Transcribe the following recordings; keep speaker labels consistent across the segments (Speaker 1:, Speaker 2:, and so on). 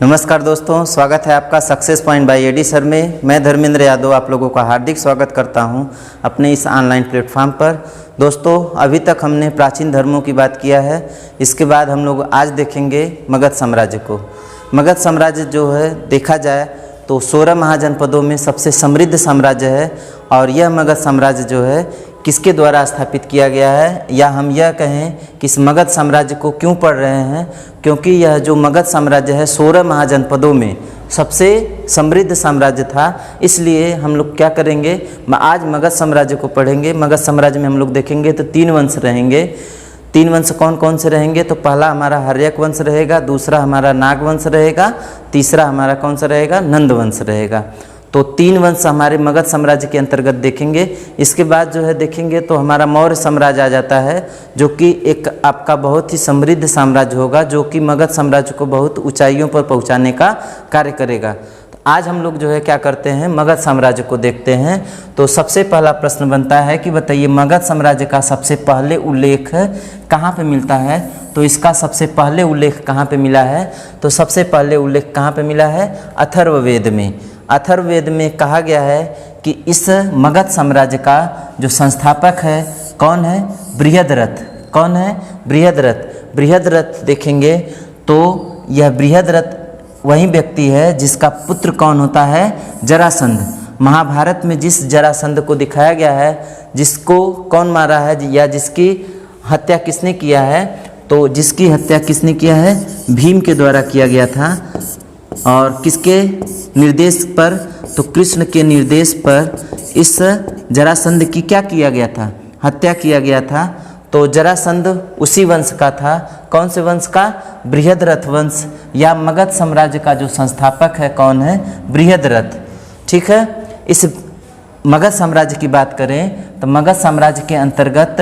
Speaker 1: नमस्कार दोस्तों, स्वागत है आपका Success Point by AD sir में। मैं धर्मेंद्र यादव आप लोगों का हार्दिक स्वागत करता हूं अपने इस ऑनलाइन प्लेटफॉर्म पर। दोस्तों, अभी तक हमने प्राचीन धर्मों की बात किया है। इसके बाद हम लोग आज देखेंगे मगध साम्राज्य को। मगध साम्राज्य जो है देखा जाए तो 16 महाजनपदों में सबसे समृद्ध साम्राज्य है। और यह मगध साम्राज्य जो है किसके द्वारा स्थापित किया गया है, या हम यह कहें कि इस मगध साम्राज्य को क्यों पढ़ रहे हैं, क्योंकि यह जो मगध साम्राज्य है 16 महाजनपदों में सबसे समृद्ध साम्राज्य था। इसलिए हम लोग क्या करेंगे, आज मगध साम्राज्य को पढ़ेंगे। मगध साम्राज्य में हम लोग देखेंगे तो 3 वंश रहेंगे। 3 वंश कौन कौन से रहेंगे, तो पहला हमारा हर्यक वंश रहेगा, दूसरा हमारा नाग वंश रहेगा, तीसरा हमारा कौन सा रहेगा, नंद वंश रहेगा। तो 3 वंश हमारे मगध साम्राज्य के अंतर्गत देखेंगे। इसके बाद जो है देखेंगे तो हमारा मौर्य साम्राज्य आ जाता है, जो कि एक आपका बहुत ही समृद्ध साम्राज्य होगा, जो कि मगध साम्राज्य को बहुत ऊंचाइयों पर पहुंचाने का कार्य करेगा। तो आज हम लोग जो है क्या करते हैं, मगध साम्राज्य को देखते हैं। तो सबसे पहला प्रश्न बनता है कि बताइए मगध साम्राज्य का सबसे पहले उल्लेख कहाँ पे मिलता है। तो इसका सबसे पहले उल्लेख कहाँ पे मिला है, तो सबसे पहले उल्लेख कहाँ पे मिला है, अथर्ववेद में। अथर्ववेद में कहा गया है कि इस मगध साम्राज्य का जो संस्थापक है कौन है, बृहद्रथ। कौन है, बृहद्रथ। बृहद्रथ देखेंगे तो यह बृहद्रथ वही व्यक्ति है जिसका पुत्र कौन होता है, जरासंध। महाभारत में जिस जरासंध को दिखाया गया है, जिसको कौन मारा है या जिसकी हत्या किसने किया है, तो जिसकी हत्या किसने किया है, भीम के द्वारा किया गया था। और किसके निर्देश पर, तो कृष्ण के निर्देश पर इस जरासंध की क्या किया गया था, हत्या किया गया था। तो जरासंध उसी वंश का था। कौन से वंश का, बृहद्रथ वंश, या मगध साम्राज्य का जो संस्थापक है कौन है, बृहद्रथ। ठीक है। इस मगध साम्राज्य की बात करें तो मगध साम्राज्य के अंतर्गत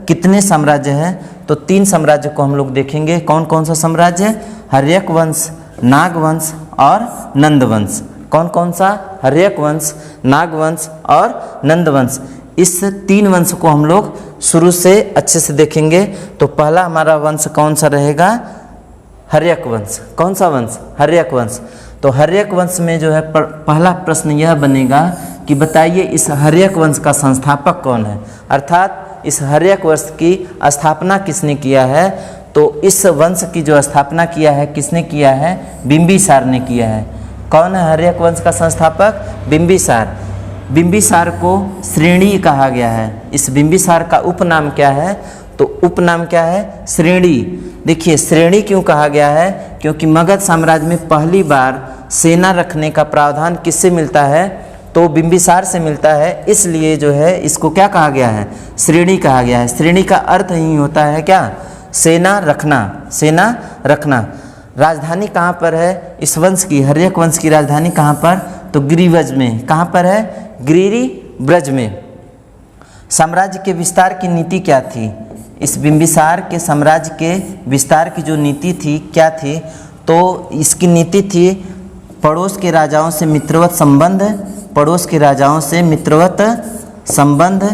Speaker 1: कितने साम्राज्य हैं, तो 3 साम्राज्य को हम लोग देखेंगे। कौन कौन सा साम्राज्य, हर्यक वंश, नाग वंश और नंद वंश। कौन कौन सा, हर्यक वंश, नाग वंश और नंद वंश। इस 3 वंश को हम लोग शुरू से अच्छे से देखेंगे। तो पहला हमारा वंश कौन सा रहेगा, हर्यक वंश। कौन सा वंश, हर्यक वंश। तो हर्यक वंश में जो है पहला प्रश्न यह बनेगा कि बताइए इस हर्यक वंश का संस्थापक कौन है, अर्थात इस हर्यक वंश की स्थापना किसने किया है। तो इस वंश की जो स्थापना किया है किसने किया है, बिंबिसार ने किया है। कौन है हर्यक वंश का संस्थापक, बिंबिसार। बिंबिसार को श्रेणी कहा गया है। इस बिंबिसार का उपनाम क्या है, तो उपनाम क्या है, श्रेणी। देखिए श्रेणी क्यों कहा गया है, क्योंकि मगध साम्राज्य में पहली बार सेना रखने का प्रावधान किससे मिलता है, तो बिंबिसार से मिलता है। इसलिए जो है इसको क्या कहा गया है, श्रेणी कहा गया है। श्रेणी का अर्थ ही होता है क्या, सेना रखना, सेना रखना। राजधानी कहाँ पर है इस वंश की, हर्यक वंश की राजधानी कहाँ पर, तो गिरिव्रज में। कहाँ पर है, गिरिव्रज में। साम्राज्य के विस्तार की नीति क्या थी, इस बिंबिसार के साम्राज्य के विस्तार की जो नीति थी क्या थी, तो इसकी नीति थी पड़ोस के राजाओं से मित्रवत संबंध, पड़ोस के राजाओं से मित्रवत संबंध,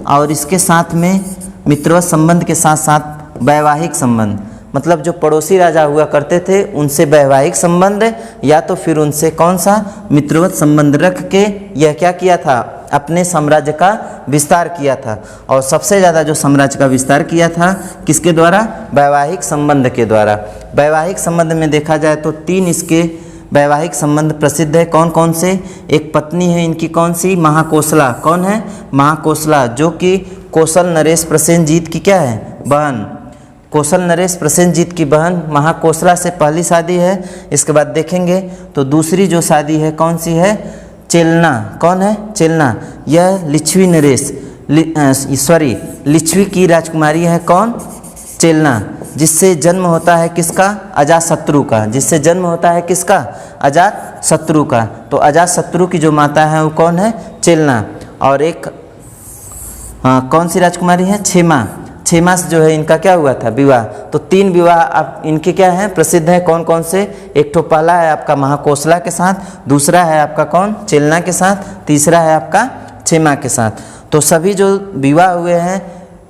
Speaker 1: और इसके साथ में मित्रवत संबंध के साथ साथ वैवाहिक संबंध। मतलब जो पड़ोसी राजा हुआ करते थे उनसे वैवाहिक संबंध, या तो फिर उनसे कौन सा, मित्रवत संबंध रख के यह क्या किया था, अपने साम्राज्य का विस्तार किया था। और सबसे ज़्यादा जो साम्राज्य का विस्तार किया था किसके द्वारा, वैवाहिक संबंध के द्वारा। वैवाहिक संबंध में देखा जाए तो 3 इसके वैवाहिक संबंध प्रसिद्ध है। कौन कौन से, एक पत्नी है इनकी कौन सी, महाकोसला। कौन है, महाकोसला, जो कि कौशल नरेश प्रसेनजीत की क्या है, बहन। कौशल नरेश प्रसेनजीत की बहन महाकोसला से पहली शादी है। इसके बाद देखेंगे तो दूसरी जो शादी है कौन सी है, चेलना। कौन है, चेलना। यह लिच्छवी नरेश लिच्छवी की राजकुमारी है कौन, चेलना, जिससे जन्म होता है किसका, अजातशत्रु का। जिससे जन्म होता है किसका, अजातशत्रु का। तो अजातशत्रु की जो माता है वो कौन है, चेलना। और एक कौन सी राजकुमारी है, क्षेमा। क्षेमा से जो है इनका क्या हुआ था, विवाह। तो 3 विवाह आप इनके क्या हैं, प्रसिद्ध हैं। कौन कौन से, एक तो पहला है आपका महाकोसला के साथ, दूसरा है आपका कौन, चेलना के साथ, तीसरा है आपका क्षेमा के साथ। तो सभी जो विवाह हुए हैं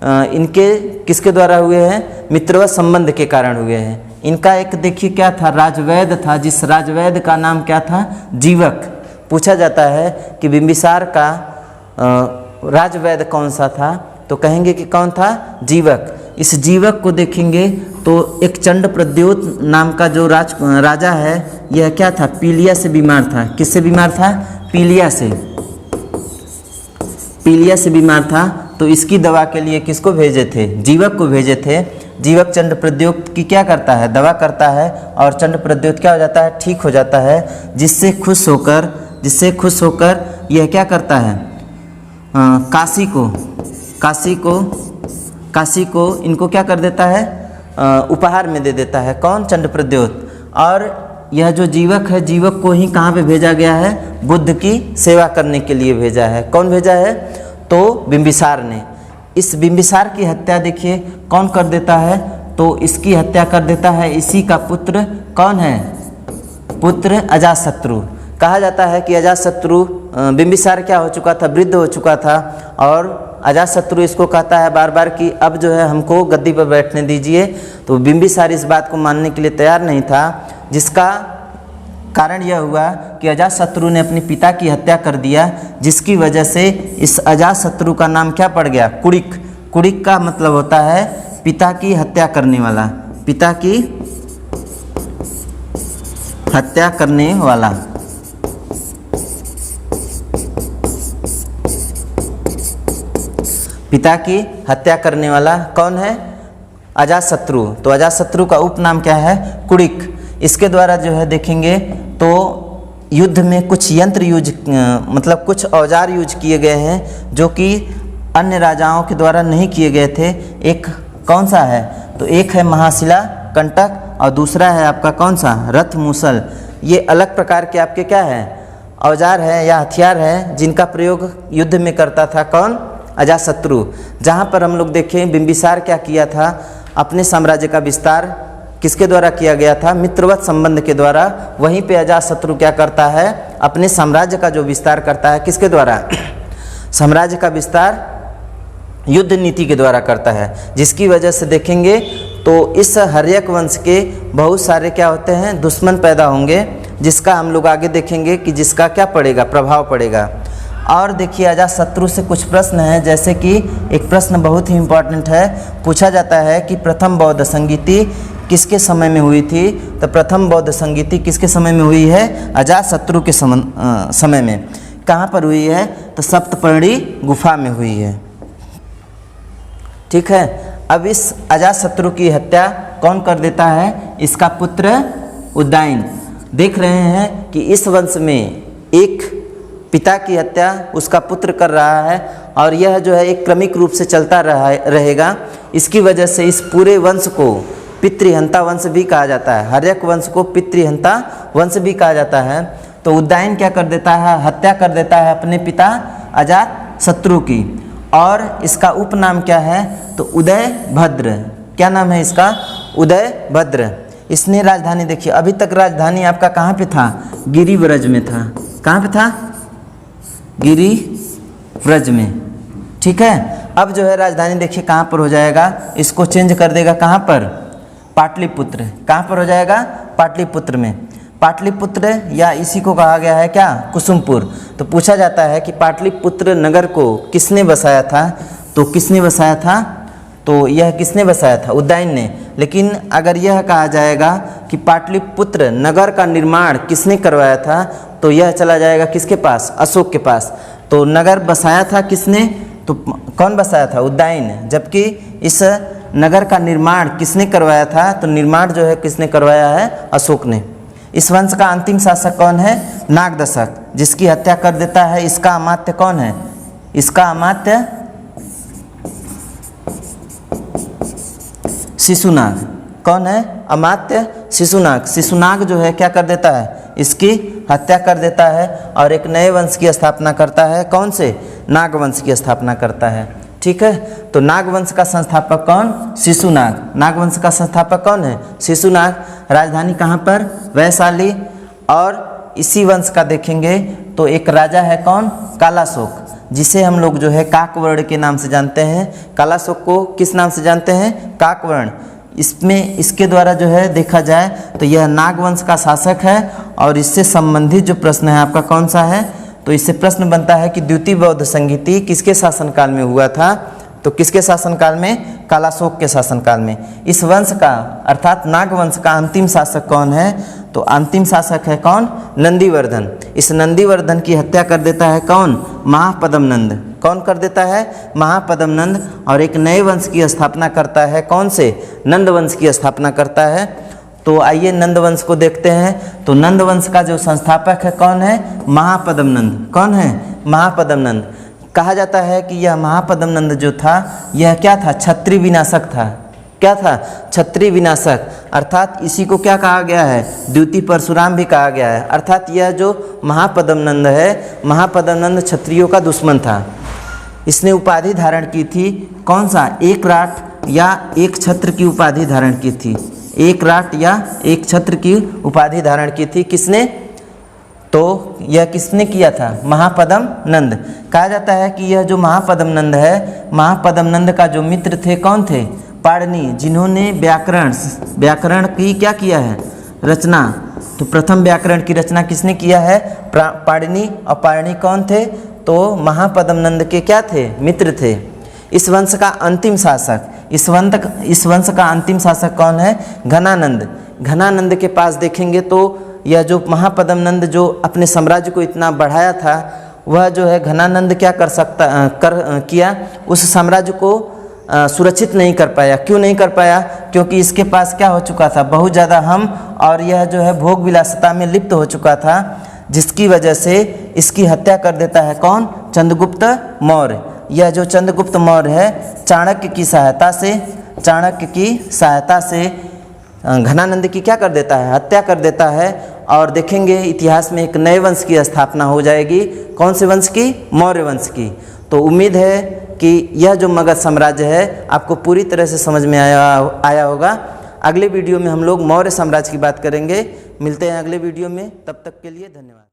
Speaker 1: इनके किसके द्वारा हुए हैं, मित्रवत संबंध के कारण हुए हैं। इनका एक देखिए क्या था, राजवैद्य था, जिस राजवैद्य का नाम क्या था, जीवक। पूछा जाता है कि बिंबिसार का राजवैद्य कौन सा था, तो कहेंगे कि कौन था, जीवक। इस जीवक को देखेंगे तो एक चंड प्रद्योत नाम का जो राजा है, यह क्या था, पीलिया से बीमार था। किससे बीमार था, पीलिया से, पीलिया से बीमार था। तो इसकी दवा के लिए किसको भेजे थे, जीवक को भेजे थे। जीवक चंड प्रद्योत की क्या करता है, दवा करता है, और चंड प्रद्योत क्या हो जाता है, ठीक हो जाता है। जिससे खुश होकर यह क्या करता है, काशी को इनको क्या कर देता है, उपहार में दे देता है। कौन, चंड प्रद्योत। और यह जो जीवक है, जीवक को ही कहाँ पे भेजा गया है, बुद्ध की सेवा करने के लिए भेजा है। कौन भेजा है, तो बिंबिसार ने। इस बिंबिसार की हत्या देखिए कौन कर देता है, तो इसकी हत्या कर देता है इसी का पुत्र। कौन है, पुत्र अजातशत्रु। कहा जाता है कि अजातशत्रु, बिंबिसार क्या हो चुका था, वृद्ध हो चुका था, और अजातशत्रु इसको कहता है बार बार कि अब जो है हमको गद्दी पर बैठने दीजिए। तो बिंबिसार इस बात को मानने के लिए तैयार नहीं था, जिसका कारण यह हुआ कि अजातशत्रु ने अपने पिता की हत्या कर दिया, जिसकी वजह से इस अजातशत्रु का नाम क्या पड़ गया, कुड़िक। कुड़िक का मतलब होता है पिता की हत्या करने वाला, पिता की हत्या करने वाला। पिता की हत्या करने वाला कौन है, अजातशत्रु। तो अजातशत्रु का उपनाम क्या है, कुड़िक। इसके द्वारा जो है देखेंगे तो युद्ध में कुछ यंत्र मतलब कुछ औजार यूज किए गए हैं, जो कि अन्य राजाओं के द्वारा नहीं किए गए थे। एक कौन सा है, तो एक है महाशिला कंटक, और दूसरा है आपका कौन सा, रथ मूसल। ये अलग प्रकार के आपके क्या है, औजार है या हथियार है, जिनका प्रयोग युद्ध में करता था कौन, अजातशत्रु। जहाँ पर हम लोग देखें बिंबिसार क्या किया था, अपने साम्राज्य का विस्तार किसके द्वारा किया गया था, मित्रवत संबंध के द्वारा। वहीं पे अजातशत्रु क्या करता है, अपने साम्राज्य का जो विस्तार करता है, किसके द्वारा, साम्राज्य का विस्तार युद्ध नीति के द्वारा करता है। जिसकी वजह से देखेंगे तो इस हर्यक वंश के बहुत सारे क्या होते हैं, दुश्मन पैदा होंगे, जिसका हम लोग आगे देखेंगे कि जिसका क्या पड़ेगा, प्रभाव पड़ेगा। और देखिए अजातशत्रु से कुछ प्रश्न हैं, जैसे कि एक प्रश्न बहुत ही इम्पोर्टेंट है, पूछा जाता है कि प्रथम बौद्ध संगीति किसके समय में हुई थी। तो प्रथम बौद्ध संगीति किसके समय में हुई है, अजातशत्रु के समय में। कहाँ पर हुई है, तो सप्तपर्णी गुफा में हुई है। ठीक है। अब इस अजातशत्रु की हत्या कौन कर देता है, इसका पुत्र उदयन। देख रहे हैं कि इस वंश में एक पिता की हत्या उसका पुत्र कर रहा है, और यह जो है एक क्रमिक रूप से चलता रहेगा। इसकी वजह से इस पूरे वंश को पितृहंता वंश भी कहा जाता है। हर्यक वंश को पितृहंता वंश भी कहा जाता है। तो उदयन क्या कर देता है, हत्या कर देता है अपने पिता अजातशत्रु की। और इसका उपनाम क्या है, तो उदयभद्र। क्या नाम है इसका, उदयभद्र। इसने राजधानी देखिए, अभी तक राजधानी आपका कहाँ पे था, गिरिव्रज में था। कहाँ पे था, गिरिव्रज में। ठीक है। अब जो है राजधानी देखिए कहाँ पर हो जाएगा, इसको चेंज कर देगा कहाँ पर, पाटलिपुत्र। कहाँ पर हो जाएगा, पाटलिपुत्र में। पाटलिपुत्र या इसी को कहा गया है क्या, कुसुमपुर। तो पूछा जाता है कि पाटलिपुत्र नगर को किसने बसाया था, तो किसने बसाया था, तो यह किसने बसाया था, उदयन ने। लेकिन अगर यह कहा जाएगा कि पाटलिपुत्र नगर का निर्माण किसने करवाया था, तो यह चला जाएगा किसके पास, अशोक के पास। तो नगर बसाया था किसने, तो कौन बसाया था, उदयन। जबकि इस नगर का निर्माण किसने करवाया था, तो निर्माण जो है किसने करवाया है, अशोक ने। इस वंश का अंतिम शासक कौन है, नागदशक, जिसकी हत्या कर देता है इसका अमात्य कौन है, इसका अमात्य शिशुनाग। कौन है, अमात्य शिशुनाग। शिशुनाग जो है क्या कर देता है, इसकी हत्या कर देता है और एक नए वंश की स्थापना करता है। कौन से, नागवंश की स्थापना करता है। ठीक है। तो नागवंश का संस्थापक कौन, शिशुनाग। नागवंश का संस्थापक कौन है, शिशुनाग। राजधानी कहाँ पर, वैशाली। और इसी वंश का देखेंगे तो एक राजा है कौन, कालाशोक, जिसे हम लोग जो है काकवर्ण के नाम से जानते हैं। कालाशोक को किस नाम से जानते हैं, काकवर्ण। इसमें इसके द्वारा जो है देखा जाए तो यह नाग वंश का शासक है। और इससे संबंधित जो प्रश्न है आपका कौन सा है, तो इससे प्रश्न बनता है कि द्वितीय बौद्ध संगीति किसके शासनकाल में हुआ था, तो किसके शासनकाल में, कालाशोक के शासनकाल में। इस वंश का अर्थात नाग वंश का अंतिम शासक कौन है, तो अंतिम शासक है कौन, नंदीवर्धन। इस नंदीवर्धन की हत्या कर देता है कौन, महापद्मनंद। कौन कर देता है, महापद्मनंद। और एक नए वंश की स्थापना करता है, कौन से, नंद वंश की स्थापना करता है। तो आइए नंद वंश को देखते हैं। तो नंद वंश का जो संस्थापक है कौन है, महापद्मनंद। कौन है, महापद्मनंद। कहा जाता है कि यह महापद्मनंद जो था यह क्या था, क्षत्रिय विनाशक था। क्या था, क्षत्रिय विनाशक। अर्थात इसी को क्या कहा गया है, द्वितीय परशुराम भी कहा गया है। अर्थात यह जो महापद्मनंद है, महापद्मनंद क्षत्रियों का दुश्मन था। इसने उपाधि धारण की थी कौन सा, एक राट या एक छत्र की उपाधि धारण की थी। एक राट या एक छत्र की उपाधि धारण की थी किसने, तो यह किसने किया था, महापद्मनंद। कहा जाता है कि यह जो महापद्मनंद है, महापद्मनंद का जो मित्र थे कौन थे, पाणिनि, जिन्होंने व्याकरण की क्या किया है, रचना। तो प्रथम व्याकरण की रचना किसने किया है, पाणिनि। और पाणिनि कौन थे, तो महापद्मनंद के क्या थे, मित्र थे। इस वंश का अंतिम शासक, इस वंश का अंतिम शासक कौन है, घनानंद। घनानंद के पास देखेंगे तो यह जो महापद्मनंद जो अपने साम्राज्य को इतना बढ़ाया था, वह जो है घनानंद क्या किया, उस साम्राज्य को सुरक्षित नहीं कर पाया। क्यों नहीं कर पाया, क्योंकि इसके पास क्या हो चुका था, बहुत ज़्यादा हम, और यह जो है भोग विलासिता में लिप्त हो चुका था, जिसकी वजह से इसकी हत्या कर देता है कौन, चंद्रगुप्त मौर्य। यह जो चंद्रगुप्त मौर्य है, चाणक्य की सहायता से घनानंद की क्या कर देता है, हत्या कर देता है। और देखेंगे इतिहास में एक नए वंश की स्थापना हो जाएगी, कौन से वंश की, मौर्य वंश की। तो उम्मीद है कि यह जो मगध साम्राज्य है आपको पूरी तरह से समझ में आया होगा। अगले वीडियो में हम लोग मौर्य साम्राज्य की बात करेंगे। मिलते हैं अगले वीडियो में, तब तक के लिए धन्यवाद।